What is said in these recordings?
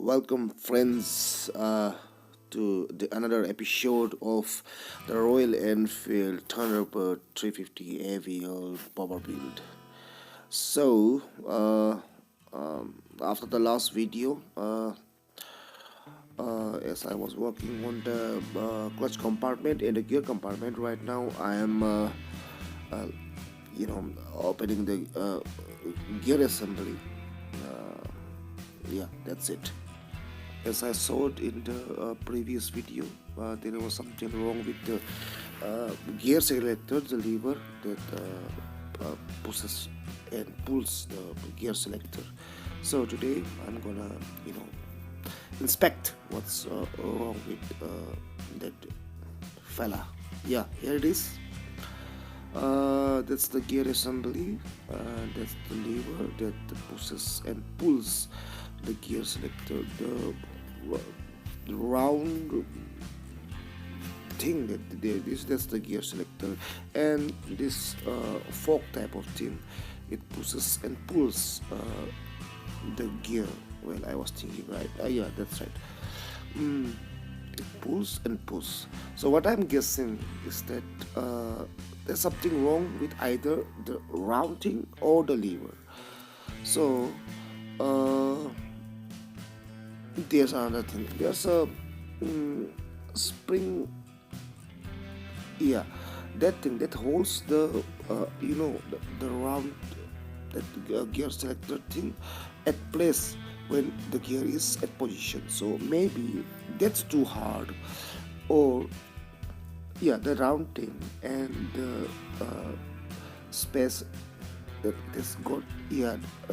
welcome friends to another episode of the Royal Enfield Thunderbird 350 AVL power build. So, after the last video, as I was working on the clutch compartment and the gear compartment, right now I am, opening the gear assembly. Yeah, that's it. As I saw it in the previous video, there was something wrong with the gear selector, the lever that pushes and pulls the gear selector. So today I'm gonna inspect what's wrong with that fella. Yeah, here it is. That's the gear assembly. That's the lever that pushes and pulls the gear selector. The round thing that's the gear selector, and this fork type of thing, it pushes and pulls the gear. Well, I was thinking right. Yeah, that's right. It pulls and pulls. So what I'm guessing is that there's something wrong with either the routing or the lever. So there's another thing. There's a spring. Yeah, that thing that holds the the round that gear selector thing at place when the gear is at position. So maybe that's too hard, or yeah, the round thing and the space that's got,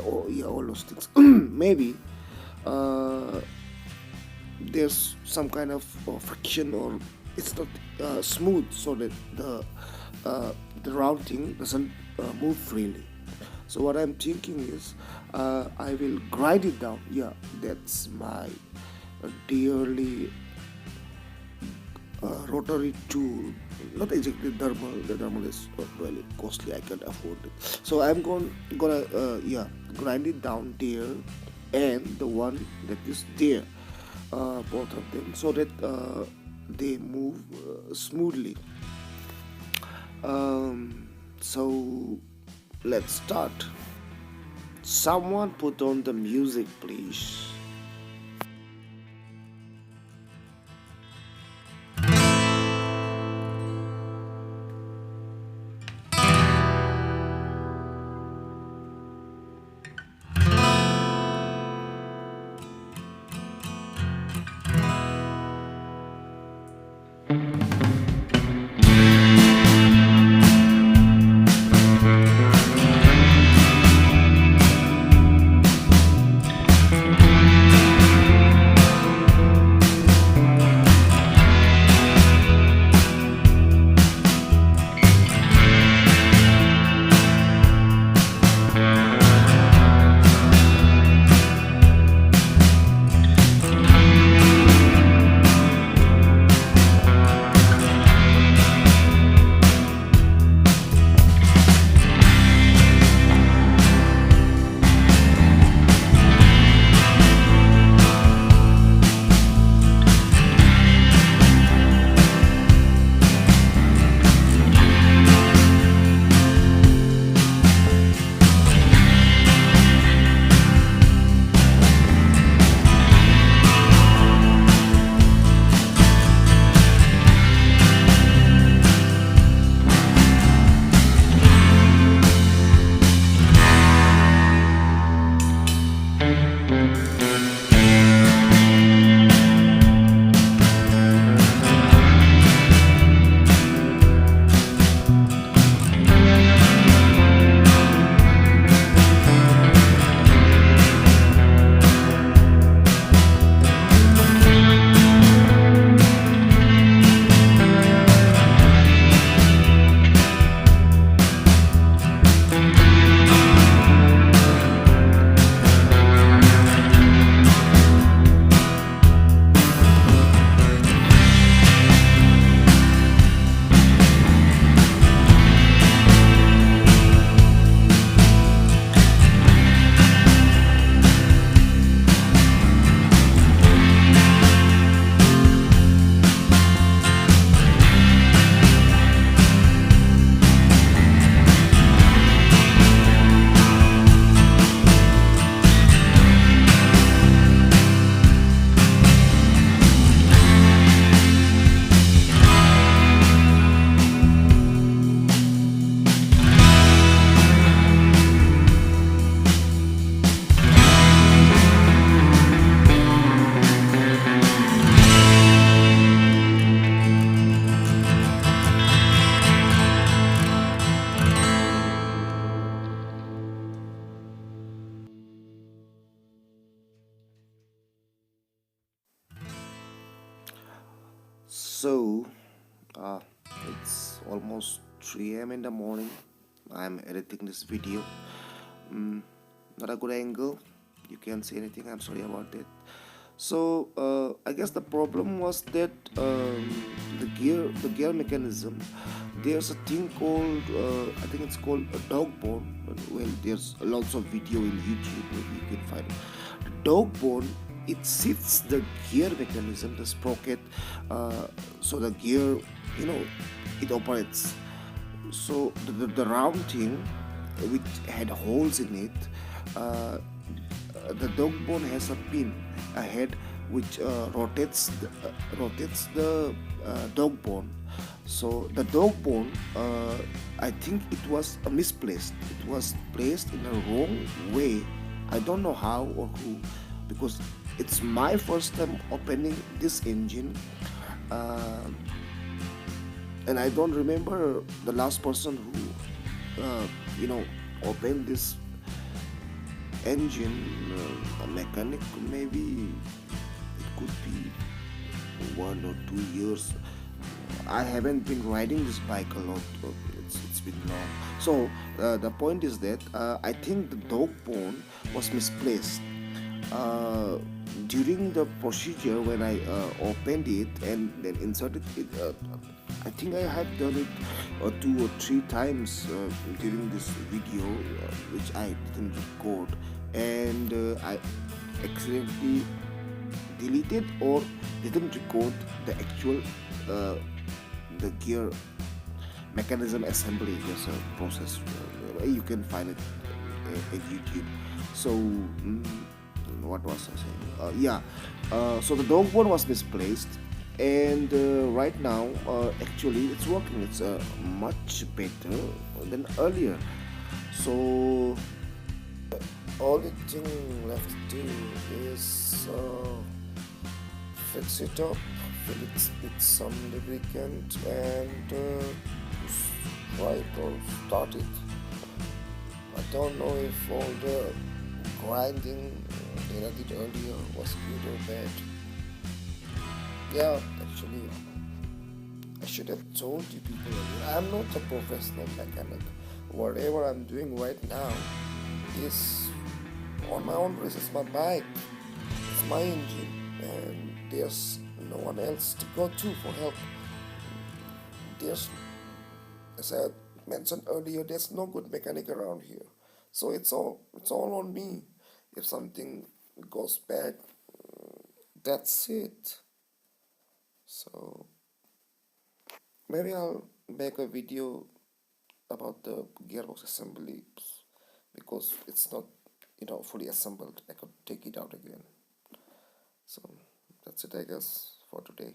all those things. Maybe there's some kind of friction, or it's not smooth, so that the round thing doesn't move freely. So what I'm thinking is I will grind it down. Yeah, that's my dearly rotary tool. Not exactly thermal. The thermal is really costly. I can't afford it. So I'm gonna grind it down there, and the one that is there, both of them, so that they move smoothly. So let's start. Someone put on the music, please. So, uh, it's almost 3 a.m. in the morning. I'm editing this video. Mm, Not a good angle. You can't see anything. I'm sorry about that. So, I guess the problem was that the gear mechanism. There's a thing called, I think it's called a dog bone. Well, there's lots of video in YouTube. Maybe you can find it. The dog bone, it sits the gear mechanism, the sprocket, so the gear, you know, it operates. So the round thing, which had holes in it, uh, the dog bone has a pin ahead which rotates the dog bone. So the dog bone, I think it was misplaced. It was placed in a wrong way. I don't know how or who, because it's my first time opening this engine. Uh, and I don't remember the last person who, you know, opened this engine. A mechanic, maybe it could be 1 or 2 years. I haven't been riding this bike a lot. It's been long. So the point is that I think the dog bone was misplaced uh, during the procedure when I opened it and then inserted it. I think I have done it 2 or 3 times during this video, which I didn't record, and I accidentally deleted or didn't record the actual uh, the gear mechanism assembly. There's a process, you can find it at YouTube. So what was I saying? Yeah, so the dog bone was misplaced, and right now actually it's working. It's much better than earlier. So only thing left to do is fix it up, fill it with some lubricant, and try it or start it. I don't know if all the grinding that I did earlier was good or bad. Yeah, actually, I should have told you people earlier. I'm not a professional mechanic. Whatever I'm doing right now is on my own risk. It's my bike, it's my engine, and there's no one else to go to for help. There's, as I mentioned earlier, there's no good mechanic around here. So it's all on me. If something goes bad, that's it. So maybe I'll make a video about the gearbox assembly because it's not, fully assembled. I could take it out again. So that's it, I guess, for today.